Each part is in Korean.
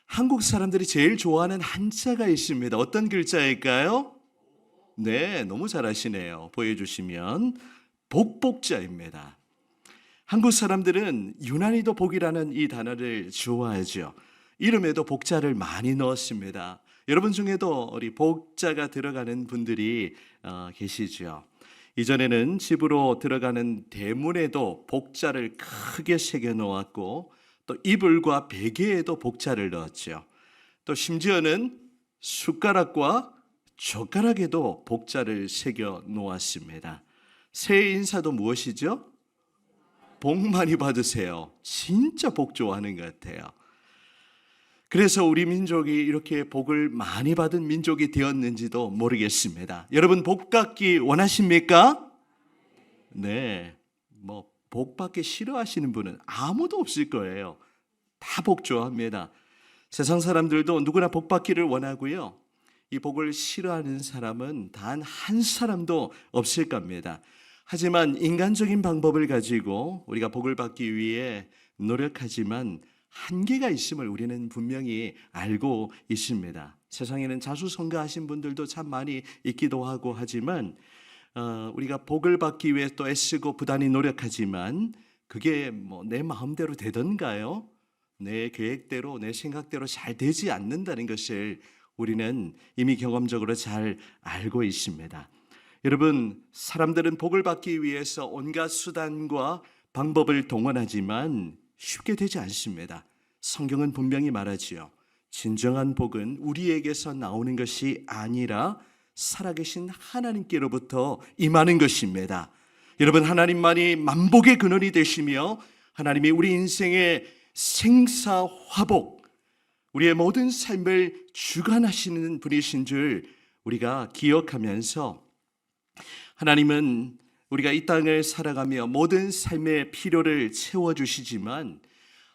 한국 사람들이 제일 좋아하는 한자가 있습니다. 어떤 글자일까요? 네, 너무 잘하시네요. 보여주시면 복복자입니다. 한국 사람들은 유난히도 복이라는 이 단어를 좋아하죠. 이름에도 복자를 많이 넣었습니다. 여러분 중에도 우리 복자가 들어가는 분들이 계시죠. 이전에는 집으로 들어가는 대문에도 복자를 크게 새겨 놓았고, 또 이불과 베개에도 복자를 넣었죠. 또 심지어는 숟가락과 젓가락에도 복자를 새겨 놓았습니다. 새해 인사도 무엇이죠? 복 많이 받으세요. 진짜 복 좋아하는 것 같아요. 그래서 우리 민족이 이렇게 복을 많이 받은 민족이 되었는지도 모르겠습니다. 여러분 복 받기 원하십니까? 네. 복 받기 싫어하시는 분은 아무도 없을 거예요. 다 복 좋아합니다. 세상 사람들도 누구나 복 받기를 원하고요. 이 복을 싫어하는 사람은 단 한 사람도 없을 겁니다. 하지만 인간적인 방법을 가지고 우리가 복을 받기 위해 노력하지만 한계가 있음을 우리는 분명히 알고 있습니다. 세상에는 자수성가하신 분들도 참 많이 있기도 하고 하지만 우리가 복을 받기 위해 또 애쓰고 부단히 노력하지만 그게 내 마음대로 되던가요? 내 계획대로 내 생각대로 잘 되지 않는다는 것을 우리는 이미 경험적으로 잘 알고 있습니다. 여러분, 사람들은 복을 받기 위해서 온갖 수단과 방법을 동원하지만 쉽게 되지 않습니다. 성경은 분명히 말하지요. 진정한 복은 우리에게서 나오는 것이 아니라 살아계신 하나님께로부터 임하는 것입니다. 여러분, 하나님만이 만복의 근원이 되시며 하나님이 우리 인생의 생사화복, 우리의 모든 삶을 주관하시는 분이신 줄 우리가 기억하면서 하나님은 우리가 이 땅을 살아가며 모든 삶의 필요를 채워주시지만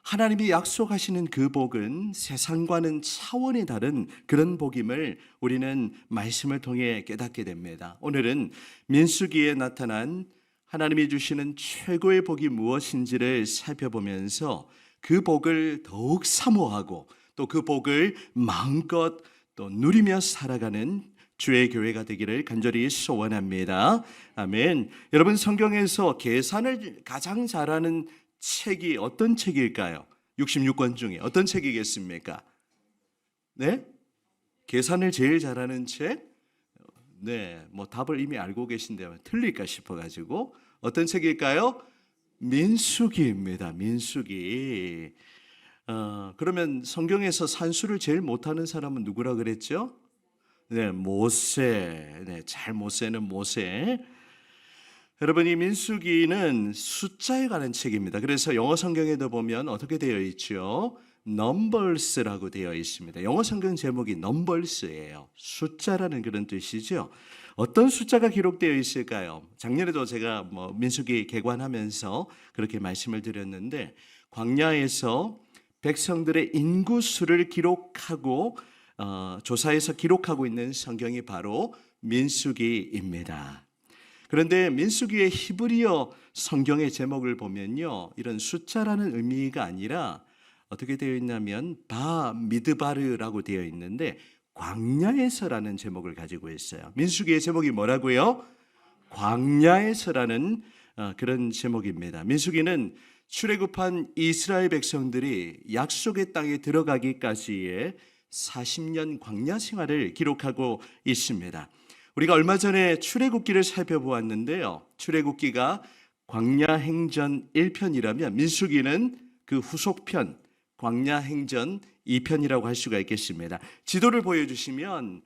하나님이 약속하시는 그 복은 세상과는 차원이 다른 그런 복임을 우리는 말씀을 통해 깨닫게 됩니다. 오늘은 민수기에 나타난 하나님이 주시는 최고의 복이 무엇인지를 살펴보면서 그 복을 더욱 사모하고 또 그 복을 마음껏 또 누리며 살아가는 주의 교회가 되기를 간절히 소원합니다. 아멘. 여러분, 성경에서 계산을 가장 잘하는 책이 어떤 책일까요? 66권 중에 어떤 책이겠습니까? 네? 계산을 제일 잘하는 책? 네, 답을 이미 알고 계신데 틀릴까 싶어가지고 어떤 책일까요? 민수기입니다. 민수기. 그러면 성경에서 산수를 제일 못하는 사람은 누구라 그랬죠? 네, 모세. 네, 잘 못 세는 모세. 여러분, 이 민수기는 숫자에 관한 책입니다. 그래서 영어 성경에도 보면 어떻게 되어 있죠? Numbers라고 되어 있습니다. 영어 성경 제목이 Numbers예요. 숫자라는 그런 뜻이죠. 어떤 숫자가 기록되어 있을까요? 작년에도 제가 민수기 개관하면서 그렇게 말씀을 드렸는데, 광야에서 백성들의 인구수를 기록하고 조사해서 기록하고 있는 성경이 바로 민수기입니다. 그런데 민수기의 히브리어 성경의 제목을 보면요, 이런 숫자라는 의미가 아니라 어떻게 되어 있냐면 바미드바르라고 되어 있는데 광야에서라는 제목을 가지고 있어요. 민수기의 제목이 뭐라고요? 광야에서라는 그런 제목입니다. 민수기는 출애굽한 이스라엘 백성들이 약속의 땅에 들어가기까지의 40년 광야 생활을 기록하고 있습니다. 우리가 얼마 전에 출애굽기를 살펴보았는데요. 출애굽기가 광야행전 1편이라면 민수기는 그 후속편 광야행전 2편이라고 할 수가 있겠습니다. 지도를 보여주시면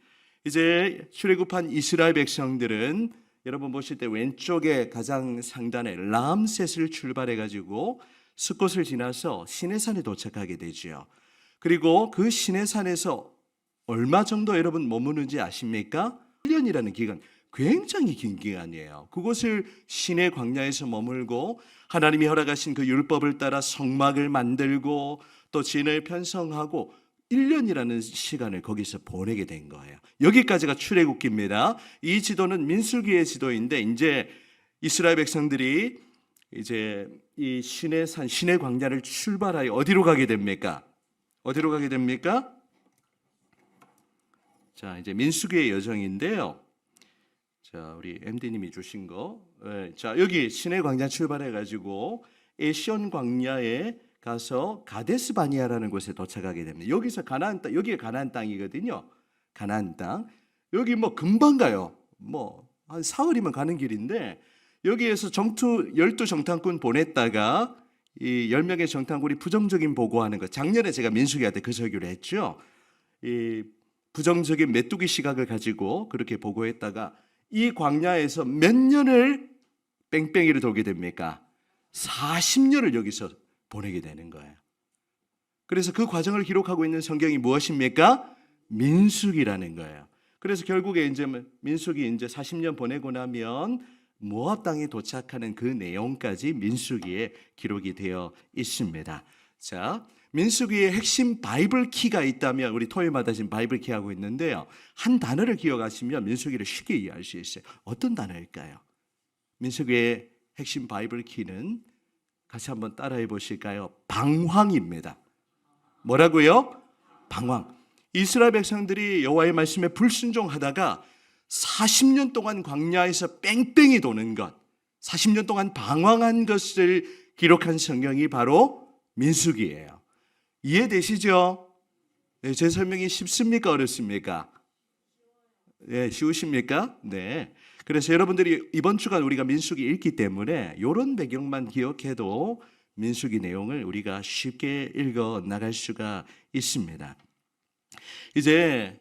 이제 출애굽한 이스라엘 백성들은 여러분 보실 때 왼쪽에 가장 상단에 람셋을 출발해 가지고 숫곳을 지나서 시내산에 도착하게 되죠. 그리고 그 시내산에서 얼마 정도 여러분 머무는지 아십니까? 1년이라는 기간, 굉장히 긴 기간이에요. 그곳을 시내 광야에서 머물고 하나님이 허락하신 그 율법을 따라 성막을 만들고 또 진을 편성하고 1년이라는 시간을 거기서 보내게 된 거예요. 여기까지가 출애굽기입니다. 이 지도는 민수기의 지도인데 이제 이스라엘 백성들이 이제 이 시내산, 시내 광야를 출발하여 어디로 가게 됩니까? 어디로 가게 됩니까? 자, 이제 민수기의 여정인데요. 자, 우리 MD님이 주신 거. 네, 자, 여기 시내 광야 출발해 가지고 에시온 광야에 가서 가데스 바니아라는 곳에 도착하게 됩니다. 여기서 가나안 땅, 여기가 가나안 땅이거든요. 가나안 땅. 여기 뭐 금방 가요. 뭐 한 사흘이면 가는 길인데 여기에서 12정탐꾼 보냈다가 이 10명의 정탐꾼이 부정적인 보고하는 것. 작년에 제가 민수기한테 그 설교를 했죠. 이 부정적인 메뚜기 시각을 가지고 그렇게 보고했다가 이 광야에서 몇 년을 뺑뺑이를 돌게 됩니까? 40년을 여기서 보내게 되는 거예요. 그래서 그 과정을 기록하고 있는 성경이 무엇입니까? 민수기라는 거예요. 그래서 결국에 이제 민수기 이제 40년 보내고 나면 모압 땅에 도착하는 그 내용까지 민수기에 기록이 되어 있습니다. 자, 민수기의 핵심 바이블 키가 있다면 우리 토요일마다 지금 바이블 키 하고 있는데요. 한 단어를 기억하시면 민수기를 쉽게 이해할 수 있어요. 어떤 단어일까요? 민수기의 핵심 바이블 키는 같이 한번 따라해 보실까요? 방황입니다. 뭐라고요? 방황. 이스라엘 백성들이 여호와의 말씀에 불순종하다가 40년 동안 광야에서 뺑뺑이 도는 것, 40년 동안 방황한 것을 기록한 성경이 바로 민수기예요. 이해되시죠? 네, 제 설명이 쉽습니까? 어렵습니까? 네, 쉬우십니까? 네. 그래서 여러분들이 이번 주간 우리가 민수기 읽기 때문에 이런 배경만 기억해도 민수기 내용을 우리가 쉽게 읽어 나갈 수가 있습니다. 이제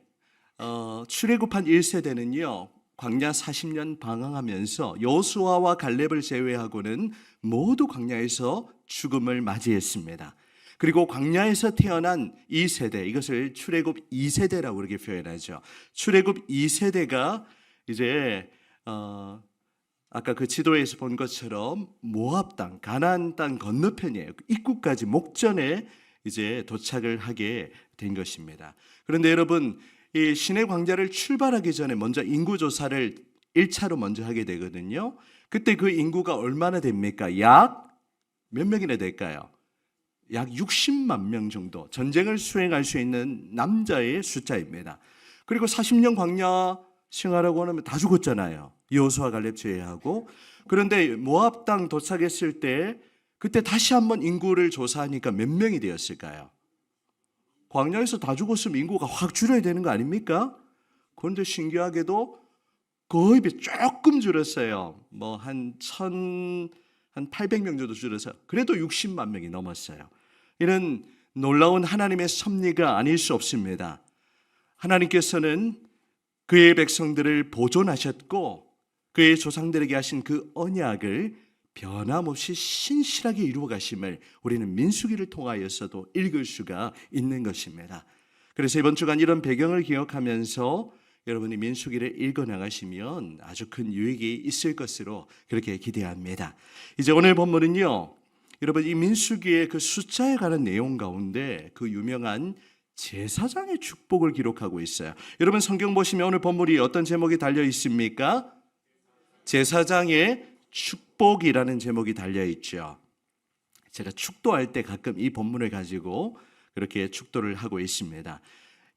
출애굽한 1세대는요. 광야 40년 방황하면서 여호수아와 갈렙을 제외하고는 모두 광야에서 죽음을 맞이했습니다. 그리고 광야에서 태어난 2세대, 이것을 출애굽 2세대라고 그렇게 표현하죠. 출애굽 2세대가 이제 아까 그 지도에서 본 것처럼 모압 땅, 가나안 땅 건너편이에요. 입구까지 목전에 이제 도착을 하게 된 것입니다. 그런데 여러분, 이 시내 광야를 출발하기 전에 먼저 인구 조사를 1차로 먼저 하게 되거든요. 그때 그 인구가 얼마나 됩니까? 약 몇 명이나 될까요? 약 60만 명 정도 전쟁을 수행할 수 있는 남자의 숫자입니다. 그리고 40년 광야 생활하고 나면 다 죽었잖아요. 여호수아 갈렙 제외하고. 그런데 모압 땅 도착했을 때 그때 다시 한번 인구를 조사하니까 몇 명이 되었을까요? 광야에서 다 죽었으면 인구가 확 줄어야 되는 거 아닙니까? 그런데 신기하게도 거의 조금 줄었어요. 뭐 한 800명 정도 줄어서 그래도 60만 명이 넘었어요. 이는 놀라운 하나님의 섭리가 아닐 수 없습니다. 하나님께서는 그의 백성들을 보존하셨고 그의 조상들에게 하신 그 언약을 변함없이 신실하게 이루어 가심을 우리는 민수기를 통하여서도 읽을 수가 있는 것입니다. 그래서 이번 주간 이런 배경을 기억하면서 여러분이 민수기를 읽어 나가시면 아주 큰 유익이 있을 것으로 그렇게 기대합니다. 이제 오늘 본문은요, 여러분 이 민수기의 그 숫자에 관한 내용 가운데 그 유명한 제사장의 축복을 기록하고 있어요. 여러분 성경 보시면 오늘 본문이 어떤 제목이 달려 있습니까? 제사장의 축복이라는 제목이 달려 있죠. 제가 축도할 때 가끔 이 본문을 가지고 그렇게 축도를 하고 있습니다.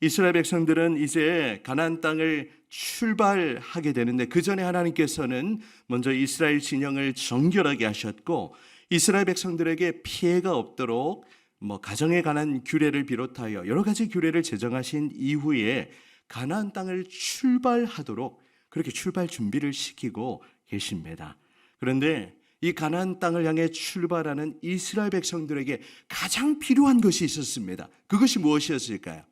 이스라엘 백성들은 이제 가나안 땅을 출발하게 되는데 그 전에 하나님께서는 먼저 이스라엘 진영을 정결하게 하셨고 이스라엘 백성들에게 피해가 없도록 가정에 관한 규례를 비롯하여 여러 가지 규례를 제정하신 이후에 가나안 땅을 출발하도록 그렇게 출발 준비를 시키고 계십니다. 그런데 이 가나안 땅을 향해 출발하는 이스라엘 백성들에게 가장 필요한 것이 있었습니다. 그것이 무엇이었을까요?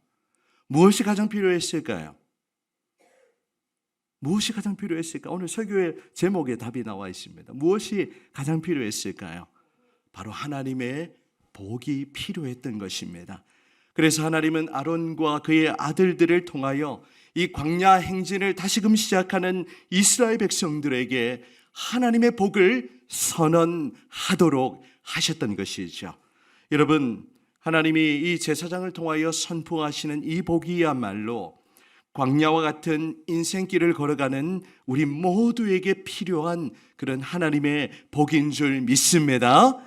무엇이 가장 필요했을까요? 무엇이 가장 필요했을까? 오늘 설교의 제목에 답이 나와 있습니다. 무엇이 가장 필요했을까요? 바로 하나님의 복이 필요했던 것입니다. 그래서 하나님은 아론과 그의 아들들을 통하여 이 광야 행진을 다시금 시작하는 이스라엘 백성들에게 하나님의 복을 선언하도록 하셨던 것이죠. 여러분, 하나님이 이 제사장을 통하여 선포하시는 이 복이야말로 광야와 같은 인생길을 걸어가는 우리 모두에게 필요한 그런 하나님의 복인 줄 믿습니다.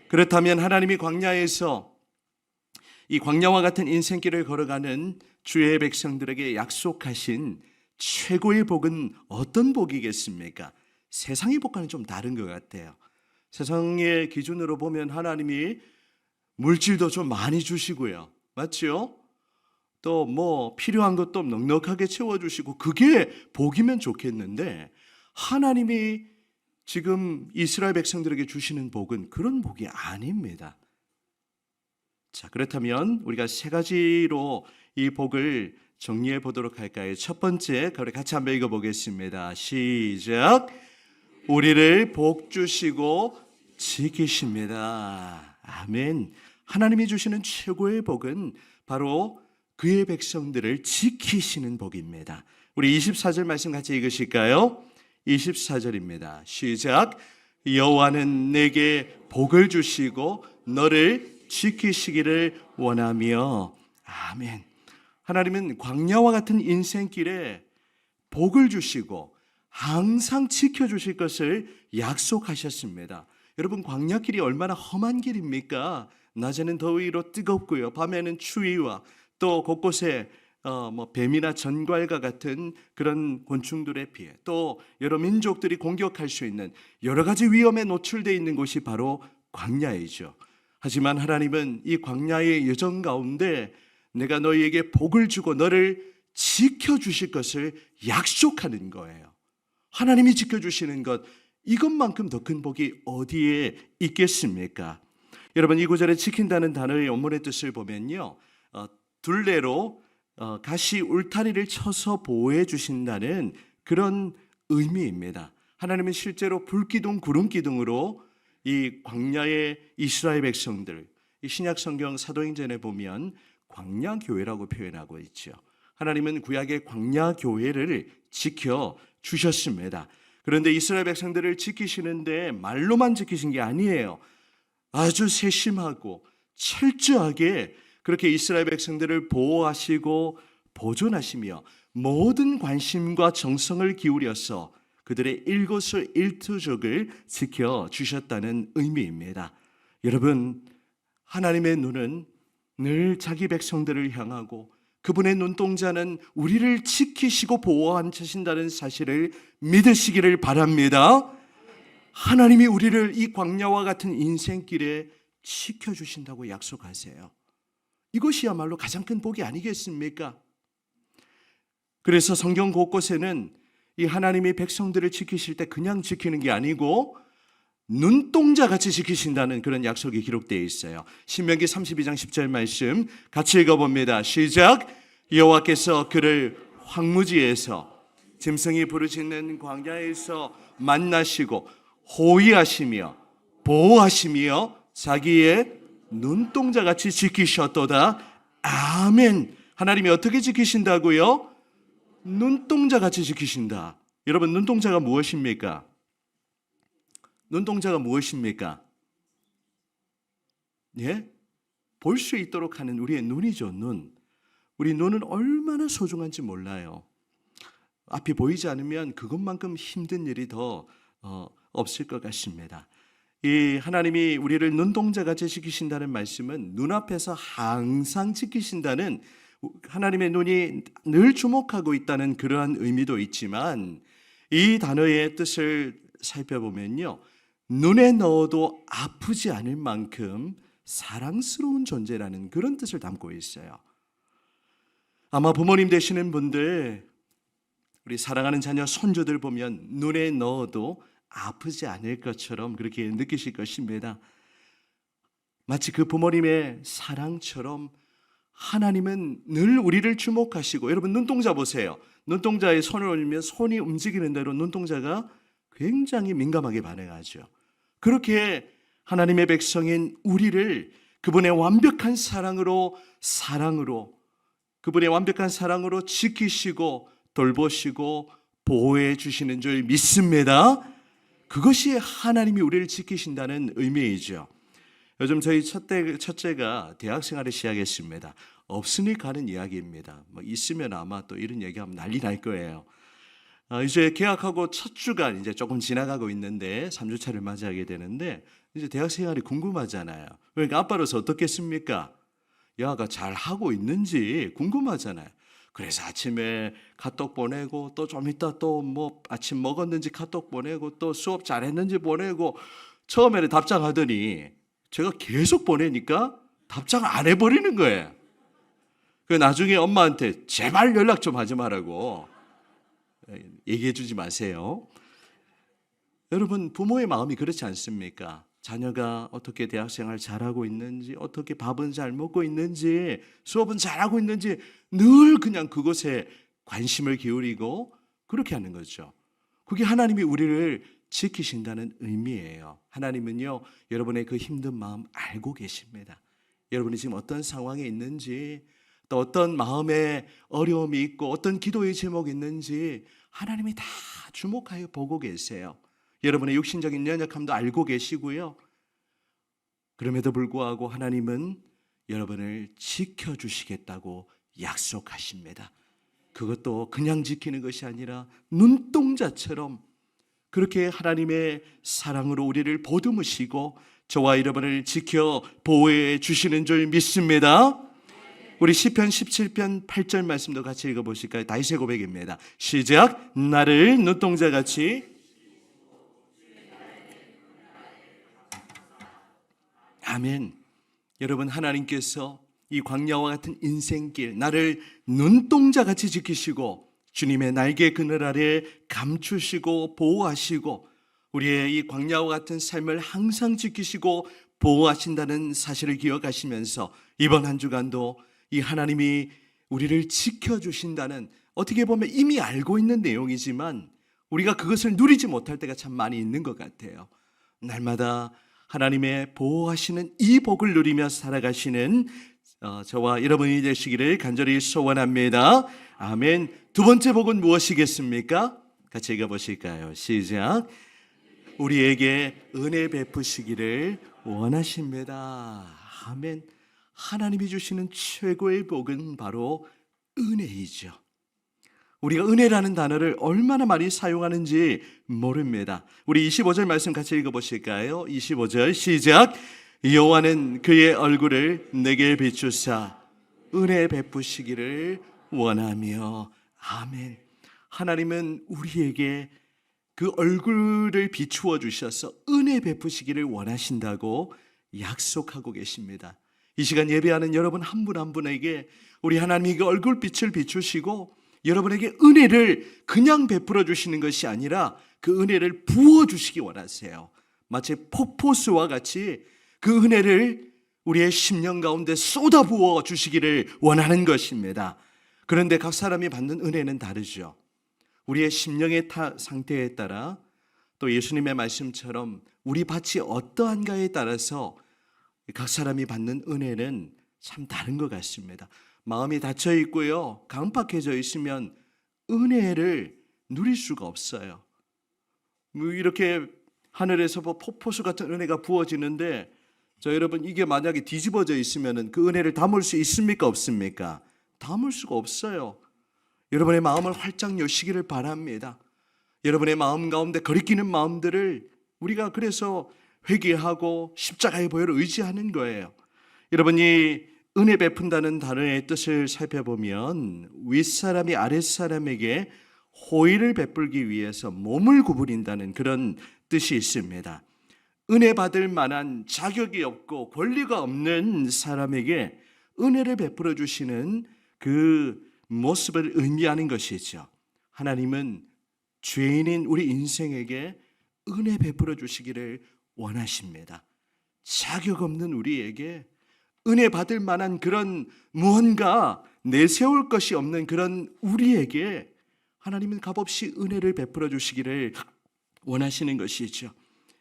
그렇다면 하나님이 광야에서 이 광야와 같은 인생길을 걸어가는 주의 백성들에게 약속하신 최고의 복은 어떤 복이겠습니까? 세상의 복과는 좀 다른 것 같아요. 세상의 기준으로 보면 하나님이 물질도 좀 많이 주시고요. 맞죠? 또 뭐 필요한 것도 넉넉하게 채워주시고 그게 복이면 좋겠는데 하나님이 지금 이스라엘 백성들에게 주시는 복은 그런 복이 아닙니다. 자, 그렇다면 우리가 세 가지로 이 복을 정리해 보도록 할까요? 첫 번째, 우리 같이 한번 읽어보겠습니다. 시작. 우리를 복 주시고 지키십니다. 아멘. 하나님이 주시는 최고의 복은 바로 그의 백성들을 지키시는 복입니다. 우리 24절 말씀 같이 읽으실까요? 24절입니다. 시작. 여호와는 내게 복을 주시고 너를 지키시기를 원하며. 아멘. 하나님은 광야와 같은 인생길에 복을 주시고 항상 지켜주실 것을 약속하셨습니다. 여러분, 광야길이 얼마나 험한 길입니까? 낮에는 더위로 뜨겁고요, 밤에는 추위와 또 곳곳에 뱀이나 전갈과 같은 그런 곤충들에 피해 또 여러 민족들이 공격할 수 있는 여러 가지 위험에 노출되어 있는 곳이 바로 광야이죠. 하지만 하나님은 이 광야의 여정 가운데 내가 너희에게 복을 주고 너를 지켜주실 것을 약속하는 거예요. 하나님이 지켜주시는 것, 이것만큼 더 큰 복이 어디에 있겠습니까? 여러분, 이 구절에 지킨다는 단어의 원문의 뜻을 보면요, 둘레로 가시 울타리를 쳐서 보호해 주신다는 그런 의미입니다. 하나님은 실제로 불기둥, 구름기둥으로 이 광야의 이스라엘 백성들, 이 신약 성경 사도행전에 보면 광야 교회라고 표현하고 있죠. 하나님은 구약의 광야 교회를 지켜 주셨습니다. 그런데 이스라엘 백성들을 지키시는데 말로만 지키신 게 아니에요. 아주 세심하고 철저하게 그렇게 이스라엘 백성들을 보호하시고 보존하시며 모든 관심과 정성을 기울여서 그들의 일거수일투족을 지켜주셨다는 의미입니다. 여러분, 하나님의 눈은 늘 자기 백성들을 향하고 그분의 눈동자는 우리를 지키시고 보호하신다는 사실을 믿으시기를 바랍니다. 하나님이 우리를 이 광야와 같은 인생길에 지켜주신다고 약속하세요. 이것이야말로 가장 큰 복이 아니겠습니까? 그래서 성경 곳곳에는 이 하나님이 백성들을 지키실 때 그냥 지키는 게 아니고 눈동자같이 지키신다는 그런 약속이 기록되어 있어요. 신명기 32장 10절 말씀 같이 읽어봅니다. 시작. 여호와께서 그를 황무지에서 짐승이 부르짖는 광야에서 만나시고 호위하시며 보호하시며 자기의 눈동자같이 지키셨도다. 아멘. 하나님이 어떻게 지키신다고요? 눈동자같이 지키신다. 여러분, 눈동자가 무엇입니까? 눈동자가 무엇입니까? 예? 볼 수 있도록 하는 우리의 눈이죠, 눈. 우리 눈은 얼마나 소중한지 몰라요. 앞이 보이지 않으면 그것만큼 힘든 일이 더 없을 것 같습니다. 이 하나님이 우리를 눈동자같이 지키신다는 말씀은 눈앞에서 항상 지키신다는 하나님의 눈이 늘 주목하고 있다는 그러한 의미도 있지만 이 단어의 뜻을 살펴보면요, 눈에 넣어도 아프지 않을 만큼 사랑스러운 존재라는 그런 뜻을 담고 있어요. 아마 부모님 되시는 분들, 우리 사랑하는 자녀 손주들 보면 눈에 넣어도 아프지 않을 것처럼 그렇게 느끼실 것입니다. 마치 그 부모님의 사랑처럼 하나님은 늘 우리를 주목하시고, 여러분 눈동자 보세요. 눈동자에 손을 올리면 손이 움직이는 대로 눈동자가 굉장히 민감하게 반응하죠. 그렇게 하나님의 백성인 우리를 그분의 완벽한 사랑으로 그분의 완벽한 사랑으로 지키시고 돌보시고 보호해 주시는 줄 믿습니다. 그것이 하나님이 우리를 지키신다는 의미이죠. 요즘 저희 첫째가 대학생활을 시작했습니다. 없으니 가는 이야기입니다. 뭐 있으면 아마 또 이런 얘기하면 난리 날 거예요. 이제 개학하고 첫 주가 이제 조금 지나가고 있는데 3주차를 맞이하게 되는데 이제 대학 생활이 궁금하잖아요. 그러니까 아빠로서 어떻겠습니까? 야가 잘 하고 있는지 궁금하잖아요. 그래서 아침에 카톡 보내고 또 좀 이따 또 뭐 아침 먹었는지 카톡 보내고 또 수업 잘했는지 보내고 처음에는 답장하더니 제가 계속 보내니까 답장 안 해버리는 거예요. 그 나중에 엄마한테 제발 연락 좀 하지 말라고 얘기해 주지 마세요. 여러분 부모의 마음이 그렇지 않습니까? 자녀가 어떻게 대학생활 잘하고 있는지, 어떻게 밥은 잘 먹고 있는지, 수업은 잘하고 있는지 늘 그냥 그것에 관심을 기울이고 그렇게 하는 거죠. 그게 하나님이 우리를 지키신다는 의미예요. 하나님은요, 여러분의 그 힘든 마음 알고 계십니다. 여러분이 지금 어떤 상황에 있는지, 또 어떤 마음에 어려움이 있고 어떤 기도의 제목이 있는지 하나님이 다 주목하여 보고 계세요. 여러분의 육신적인 연약함도 알고 계시고요. 그럼에도 불구하고 하나님은 여러분을 지켜주시겠다고 약속하십니다. 그것도 그냥 지키는 것이 아니라 눈동자처럼 그렇게 하나님의 사랑으로 우리를 보듬으시고 저와 여러분을 지켜 보호해 주시는 줄 믿습니다. 우리 시편 17편 8절 말씀도 같이 읽어보실까요? 다윗의 고백입니다. 시작. 나를 눈동자같이 아멘. 여러분 하나님께서 이 광야와 같은 인생길 나를 눈동자같이 지키시고 주님의 날개 그늘 아래 감추시고 보호하시고 우리의 이 광야와 같은 삶을 항상 지키시고 보호하신다는 사실을 기억하시면서 이번 한 주간도 이 하나님이 우리를 지켜주신다는 어떻게 보면 이미 알고 있는 내용이지만 우리가 그것을 누리지 못할 때가 참 많이 있는 것 같아요. 날마다 하나님의 보호하시는 이 복을 누리며 살아가시는 저와 여러분이 되시기를 간절히 소원합니다. 아멘. 두 번째 복은 무엇이겠습니까? 같이 읽어보실까요? 시작. 우리에게 은혜 베푸시기를 원하십니다. 아멘. 하나님이 주시는 최고의 복은 바로 은혜이죠. 우리가 은혜라는 단어를 얼마나 많이 사용하는지 모릅니다. 우리 25절 말씀 같이 읽어보실까요? 25절 시작. 여호와는 그의 얼굴을 내게 비추사 은혜 베푸시기를 원하며 아멘. 하나님은 우리에게 그 얼굴을 비추어 주셔서 은혜 베푸시기를 원하신다고 약속하고 계십니다. 이 시간 예배하는 여러분 한 분 한 분에게 우리 하나님이 그 얼굴빛을 비추시고 여러분에게 은혜를 그냥 베풀어 주시는 것이 아니라 그 은혜를 부어 주시기 원하세요. 마치 폭포수와 같이 그 은혜를 우리의 심령 가운데 쏟아 부어 주시기를 원하는 것입니다. 그런데 각 사람이 받는 은혜는 다르죠. 우리의 심령의 상태에 따라 또 예수님의 말씀처럼 우리 밭이 어떠한가에 따라서 각 사람이 받는 은혜는 참 다른 것 같습니다. 마음이 닫혀 있고요, 강박해져 있으면 은혜를 누릴 수가 없어요. 이렇게 하늘에서 폭포수 같은 은혜가 부어지는데 여러분 이게 만약에 뒤집어져 있으면 그 은혜를 담을 수 있습니까? 없습니까? 담을 수가 없어요. 여러분의 마음을 활짝 여시기를 바랍니다. 여러분의 마음 가운데 거리끼는 마음들을 우리가 그래서 회개하고 십자가의 보혈을 의지하는 거예요. 여러분이 은혜 베푼다는 단어의 뜻을 살펴보면 윗사람이 아랫사람에게 호의를 베풀기 위해서 몸을 구부린다는 그런 뜻이 있습니다. 은혜 받을 만한 자격이 없고 권리가 없는 사람에게 은혜를 베풀어 주시는 그 모습을 의미하는 것이죠. 하나님은 죄인인 우리 인생에게 은혜 베풀어 주시기를 원하십니다. 자격 없는 우리에게 은혜 받을 만한 그런 무언가 내세울 것이 없는 그런 우리에게 하나님은 값없이 은혜를 베풀어 주시기를 원하시는 것이죠.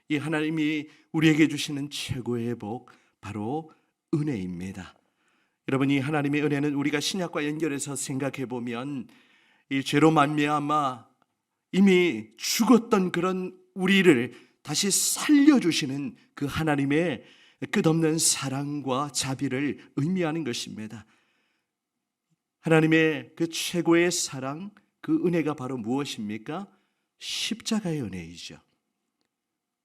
이 하나님이 우리에게 주시는 최고의 복 바로 은혜입니다. 여러분 이 하나님의 은혜는 우리가 신약과 연결해서 생각해 보면 이 죄로 말미암아 이미 죽었던 그런 우리를 다시 살려주시는 그 하나님의 끝없는 사랑과 자비를 의미하는 것입니다. 하나님의 그 최고의 사랑, 그 은혜가 바로 무엇입니까? 십자가의 은혜이죠.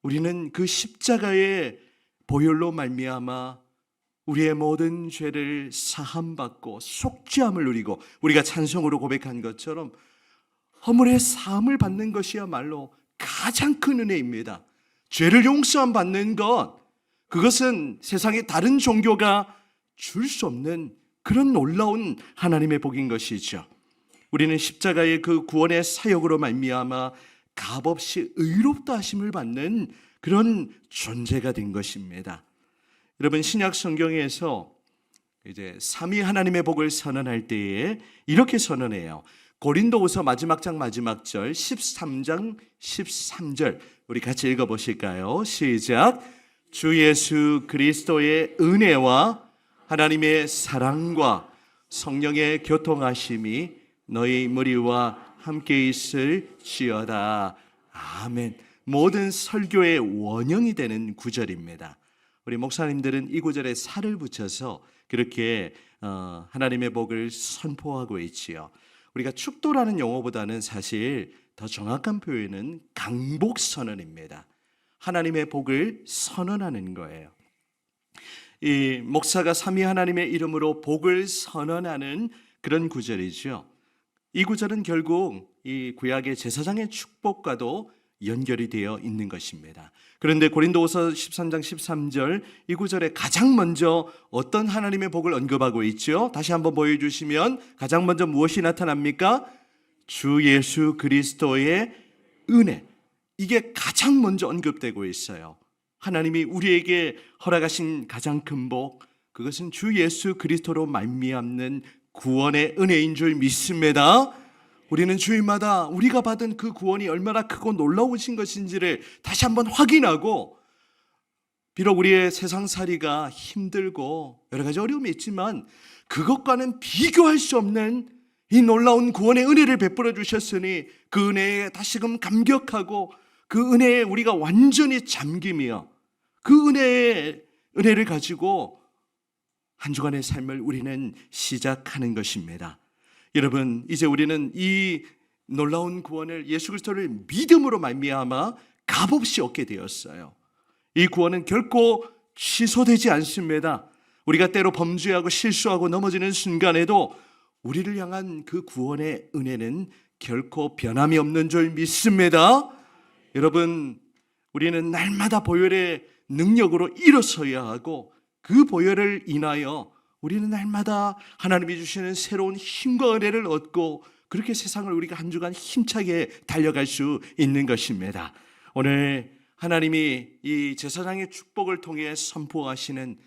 우리는 그 십자가의 보혈로 말미암아 우리의 모든 죄를 사함받고 속죄함을 누리고 우리가 찬송으로 고백한 것처럼 허물의 사함을 받는 것이야말로 가장 큰 은혜입니다. 죄를 용서함 받는 것, 그것은 세상의 다른 종교가 줄 수 없는 그런 놀라운 하나님의 복인 것이죠. 우리는 십자가의 그 구원의 사역으로 말미암아 값없이 의롭다 하심을 받는 그런 존재가 된 것입니다. 여러분, 신약 성경에서 이제 삼위 하나님의 복을 선언할 때에 이렇게 선언해요. 고린도후서 마지막 장 마지막 절 13장 13절 우리 같이 읽어보실까요? 시작. 주 예수 그리스도의 은혜와 하나님의 사랑과 성령의 교통하심이 너희 무리와 함께 있을지어다. 아멘. 모든 설교의 원형이 되는 구절입니다. 우리 목사님들은 이 구절에 살을 붙여서 그렇게 하나님의 복을 선포하고 있지요. 우리가 축도라는 용어보다는 사실 더 정확한 표현은 강복선언입니다. 하나님의 복을 선언하는 거예요. 이 목사가 삼위 하나님의 이름으로 복을 선언하는 그런 구절이죠. 이 구절은 결국 이 구약의 제사장의 축복과도 연결이 되어 있는 것입니다. 그런데 고린도후서 13장 13절 이 구절에 가장 먼저 어떤 하나님의 복을 언급하고 있죠? 다시 한번 보여주시면 가장 먼저 무엇이 나타납니까? 주 예수 그리스도의 은혜. 이게 가장 먼저 언급되고 있어요. 하나님이 우리에게 허락하신 가장 큰 복, 그것은 주 예수 그리스도로 말미암는 구원의 은혜인 줄 믿습니다. 우리는 주일마다 우리가 받은 그 구원이 얼마나 크고 놀라우신 것인지를 다시 한번 확인하고, 비록 우리의 세상살이가 힘들고 여러 가지 어려움이 있지만 그것과는 비교할 수 없는 이 놀라운 구원의 은혜를 베풀어 주셨으니 그 은혜에 다시금 감격하고 그 은혜에 우리가 완전히 잠기며 그 은혜를 가지고 한 주간의 삶을 우리는 시작하는 것입니다. 여러분, 이제 우리는 이 놀라운 구원을 예수 그리스도를 믿음으로 말미암아 값없이 얻게 되었어요. 이 구원은 결코 취소되지 않습니다. 우리가 때로 범죄하고 실수하고 넘어지는 순간에도 우리를 향한 그 구원의 은혜는 결코 변함이 없는 줄 믿습니다. 여러분, 우리는 날마다 보혈의 능력으로 일어서야 하고 그 보혈을 인하여 우리는 날마다 하나님이 주시는 새로운 힘과 은혜를 얻고 그렇게 세상을 우리가 한 주간 힘차게 달려갈 수 있는 것입니다. 오늘 하나님이 이 제사장의 축복을 통해 선포하시는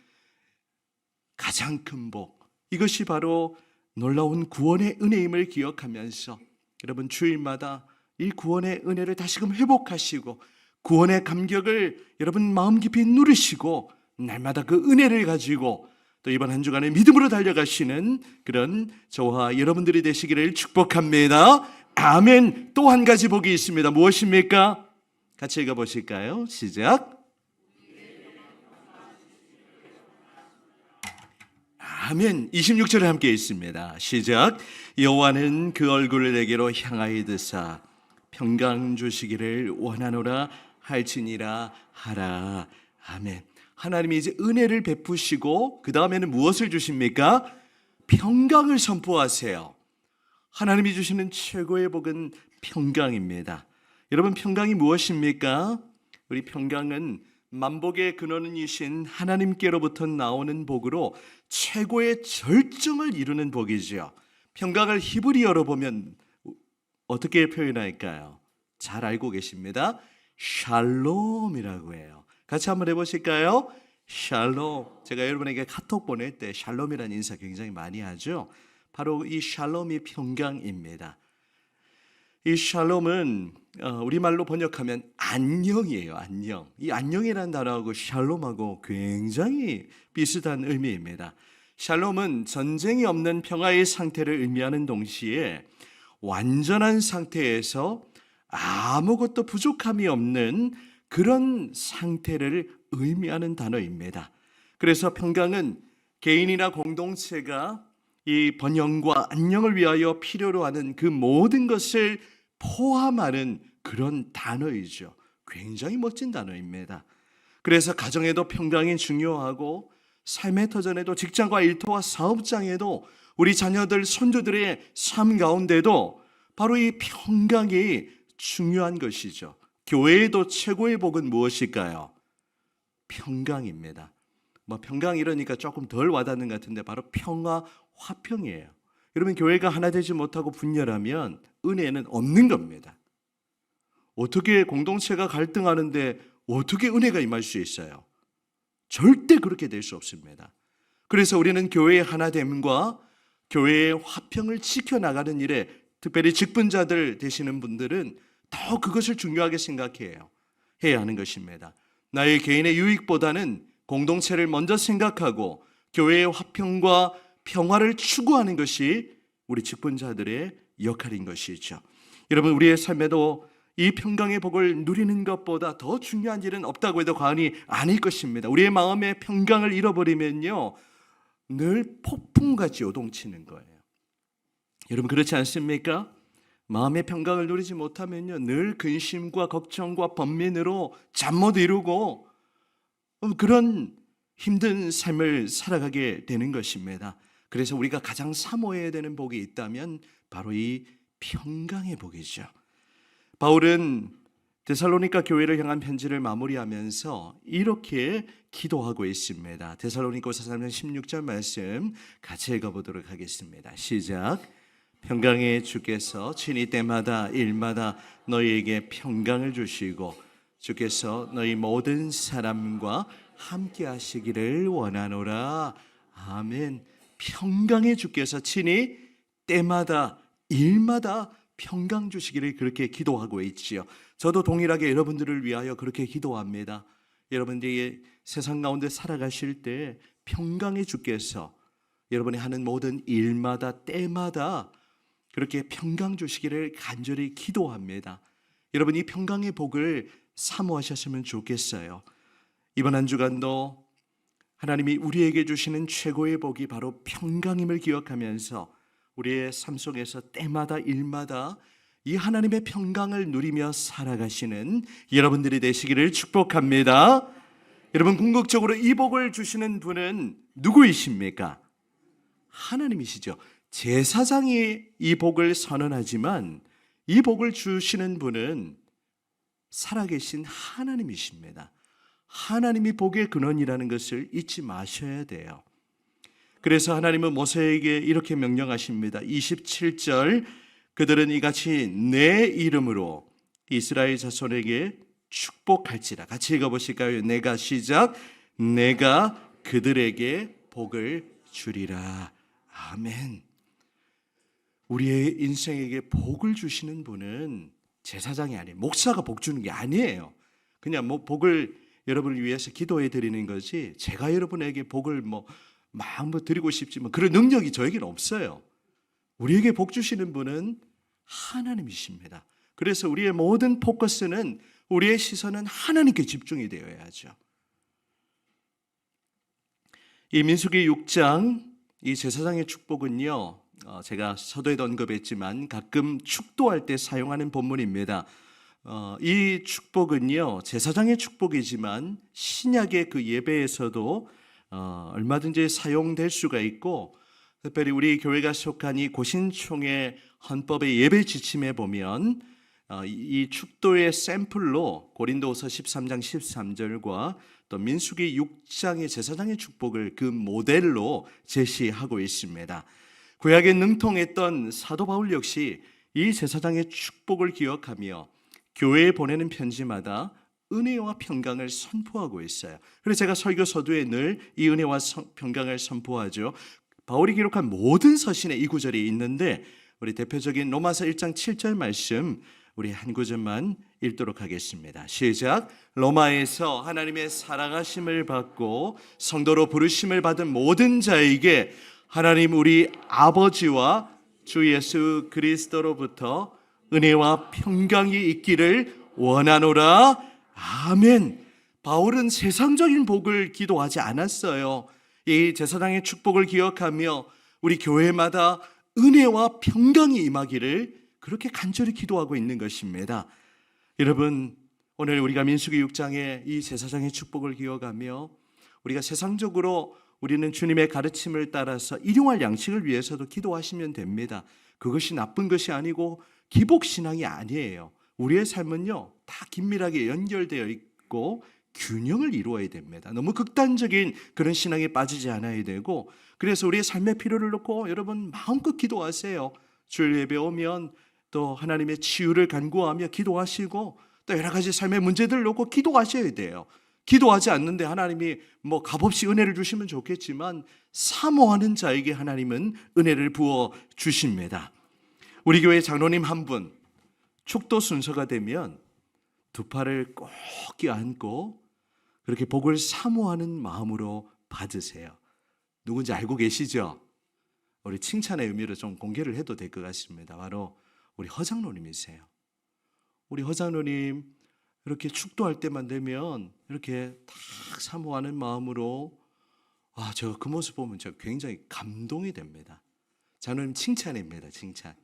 가장 큰 복, 이것이 바로 놀라운 구원의 은혜임을 기억하면서 여러분, 주일마다 이 구원의 은혜를 다시금 회복하시고 구원의 감격을 여러분 마음 깊이 누리시고 날마다 그 은혜를 가지고 또 이번 한 주간에 믿음으로 달려가시는 그런 저와 여러분들이 되시기를 축복합니다. 아멘. 또 한 가지 복이 있습니다. 무엇입니까? 같이 읽어보실까요? 시작. 아멘. 26절에 함께 있습니다. 시작. 여호와는 그 얼굴을 내게로 향하여 드사 평강 주시기를 원하노라 할지니라 하라. 아멘. 하나님이 이제 은혜를 베푸시고 그 다음에는 무엇을 주십니까? 평강을 선포하세요. 하나님이 주시는 최고의 복은 평강입니다. 여러분, 평강이 무엇입니까? 우리 평강은 만복의 근원이신 하나님께로부터 나오는 복으로 최고의 절정을 이루는 복이죠. 평강을 히브리어로 보면 어떻게 표현할까요? 잘 알고 계십니다. 샬롬이라고 해요. 같이 한번 해보실까요? 샬롬. 제가 여러분에게 카톡 보낼 때 샬롬이라는 인사 굉장히 많이 하죠. 바로 이 샬롬이 평강입니다. 이 샬롬은 우리말로 번역하면 안녕이에요. 안녕. 이 안녕이라는 단어하고 샬롬하고 굉장히 비슷한 의미입니다. 샬롬은 전쟁이 없는 평화의 상태를 의미하는 동시에 완전한 상태에서 아무것도 부족함이 없는 그런 상태를 의미하는 단어입니다. 그래서 평강은 개인이나 공동체가 이 번영과 안녕을 위하여 필요로 하는 그 모든 것을 포함하는 그런 단어이죠. 굉장히 멋진 단어입니다. 그래서 가정에도 평강이 중요하고 삶의 터전에도, 직장과 일터와 사업장에도, 우리 자녀들, 손주들의 삶 가운데도 바로 이 평강이 중요한 것이죠. 교회에도 최고의 복은 무엇일까요? 평강입니다. 평강 이러니까 조금 덜 와닿는 것 같은데 바로 평화, 화평이에요. 여러분, 교회가 하나 되지 못하고 분열하면 은혜는 없는 겁니다. 어떻게 공동체가 갈등하는데 어떻게 은혜가 임할 수 있어요? 절대 그렇게 될 수 없습니다. 그래서 우리는 교회의 하나됨과 교회의 화평을 지켜나가는 일에, 특별히 직분자들 되시는 분들은 더 그것을 중요하게 생각해야 하는 것입니다. 나의 개인의 유익보다는 공동체를 먼저 생각하고 교회의 화평과 평화를 추구하는 것이 우리 직분자들의 역할인 것이죠. 여러분, 우리의 삶에도 이 평강의 복을 누리는 것보다 더 중요한 일은 없다고 해도 과언이 아닐 것입니다. 우리의 마음의 평강을 잃어버리면요, 늘 폭풍같이 요동치는 거예요. 여러분, 그렇지 않습니까? 마음의 평강을 누리지 못하면요, 늘 근심과 걱정과 번민으로 잠 못 이루고 그런 힘든 삶을 살아가게 되는 것입니다. 그래서 우리가 가장 사모해야 되는 복이 있다면 바로 이 평강의 복이죠. 바울은 데살로니가 교회를 향한 편지를 마무리하면서 이렇게 기도하고 있습니다. 데살로니가서 3장 16절 말씀 같이 읽어보도록 하겠습니다. 시작. 평강의 주께서 친히 때마다 일마다 너희에게 평강을 주시고 주께서 너희 모든 사람과 함께 하시기를 원하노라. 아멘. 평강의 주께서 친히 때마다 일마다 평강 주시기를 그렇게 기도하고 있지요. 저도 동일하게 여러분들을 위하여 그렇게 기도합니다. 여러분들이 세상 가운데 살아가실 때 평강의 주께서 여러분이 하는 모든 일마다 때마다 그렇게 평강 주시기를 간절히 기도합니다. 여러분, 이 평강의 복을 사모하셨으면 좋겠어요. 이번 한 주간도 하나님이 우리에게 주시는 최고의 복이 바로 평강임을 기억하면서 우리의 삶 속에서 때마다 일마다 이 하나님의 평강을 누리며 살아가시는 여러분들이 되시기를 축복합니다. 여러분, 궁극적으로 이 복을 주시는 분은 누구이십니까? 하나님이시죠. 제사장이 이 복을 선언하지만 이 복을 주시는 분은 살아계신 하나님이십니다. 하나님이 복의 근원이라는 것을 잊지 마셔야 돼요. 그래서 하나님은 모세에게 이렇게 명령하십니다. 27절, 그들은 이같이 내 이름으로 이스라엘 자손에게 축복할지라. 같이 읽어보실까요? 내가 시작. 내가 그들에게 복을 주리라. 아멘. 우리의 인생에게 복을 주시는 분은 제사장이 아니에요. 목사가 복 주는 게 아니에요. 그냥 복을 여러분을 위해서 기도해 드리는 거지, 제가 여러분에게 복을 막 드리고 싶지만 그런 능력이 저에게는 없어요. 우리에게 복 주시는 분은 하나님이십니다. 그래서 우리의 모든 포커스는, 우리의 시선은 하나님께 집중이 되어야 하죠. 이 민수기 6장 이 제사장의 축복은요, 제가 서두에도 언급했지만 가끔 축도할 때 사용하는 본문입니다. 이 축복은요, 제사장의 축복이지만 신약의 그 예배에서도 얼마든지 사용될 수가 있고, 특별히 우리 교회가 속한 이 고신총회 헌법의 예배 지침에 보면 이 축도의 샘플로 고린도후서 13장 13절과 또 민수기 6장의 제사장의 축복을 그 모델로 제시하고 있습니다. 구약에 능통했던 사도 바울 역시 이 제사장의 축복을 기억하며 교회에 보내는 편지마다 은혜와 평강을 선포하고 있어요. 그래서 제가 설교 서두에 늘 이 은혜와 평강을 선포하죠. 바울이 기록한 모든 서신에 이 구절이 있는데, 우리 대표적인 로마서 1장 7절 말씀 우리 한 구절만 읽도록 하겠습니다. 시작. 로마에서 하나님의 사랑하심을 받고 성도로 부르심을 받은 모든 자에게 하나님 우리 아버지와 주 예수 그리스도로부터 은혜와 평강이 있기를 원하노라. 아멘. 바울은 세상적인 복을 기도하지 않았어요. 이 제사장의 축복을 기억하며 우리 교회마다 은혜와 평강이 임하기를 그렇게 간절히 기도하고 있는 것입니다. 여러분, 오늘 우리가 민수기 6장의 이 제사장의 축복을 기억하며 우리가 세상적으로 우리는 주님의 가르침을 따라서 일용할 양식을 위해서도 기도하시면 됩니다. 그것이 나쁜 것이 아니고 기복신앙이 아니에요. 우리의 삶은요, 다 긴밀하게 연결되어 있고 균형을 이루어야 됩니다. 너무 극단적인 그런 신앙에 빠지지 않아야 되고, 그래서 우리의 삶의 필요를 놓고 여러분 마음껏 기도하세요. 주일 예배 오면 또 하나님의 치유를 간구하며 기도하시고, 또 여러 가지 삶의 문제들을 놓고 기도하셔야 돼요. 기도하지 않는데 하나님이 뭐 값없이 은혜를 주시면 좋겠지만, 사모하는 자에게 하나님은 은혜를 부어 주십니다. 우리 교회 장로님 한 분, 축도 순서가 되면 두 팔을 꼭 껴안고 그렇게 복을 사모하는 마음으로 받으세요. 누군지 알고 계시죠? 우리 칭찬의 의미로 좀 공개를 해도 될 것 같습니다. 바로 우리 허장로님이세요. 우리 허장로님 이렇게 축도할 때만 되면 이렇게 딱 사모하는 마음으로, 제가 그 모습 보면 제가 굉장히 감동이 됩니다. 장로님 칭찬입니다. 칭찬.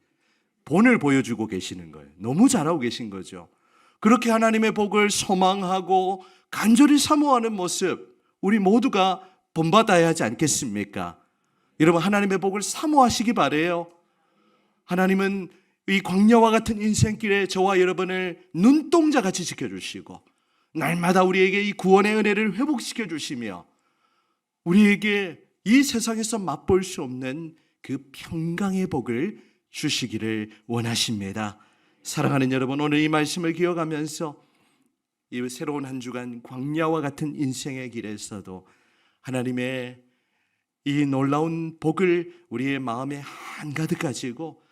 본을 보여주고 계시는 거예요. 너무 잘하고 계신 거죠. 그렇게 하나님의 복을 소망하고 간절히 사모하는 모습, 우리 모두가 본받아야 하지 않겠습니까? 여러분, 하나님의 복을 사모하시기 바라요. 하나님은 이 광야와 같은 인생길에 저와 여러분을 눈동자같이 지켜주시고, 날마다 우리에게 이 구원의 은혜를 회복시켜 주시며, 우리에게 이 세상에서 맛볼 수 없는 그 평강의 복을 주시기를 원하십니다. 사랑하는 여러분, 오늘 이 말씀을 기억하면서 이 새로운 한 주간 광야와 같은 인생의 길에서도 하나님의 이 놀라운 복을 우리의 마음에 한가득 가지고,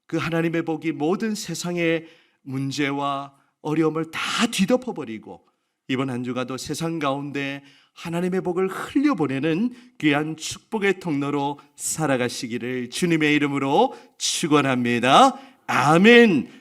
그 하나님의 복이 모든 세상의 문제와 어려움을 다 뒤덮어버리고 이번 한 주가도 세상 가운데 하나님의 복을 흘려보내는 귀한 축복의 통로로 살아가시기를 주님의 이름으로 축원합니다. 아멘.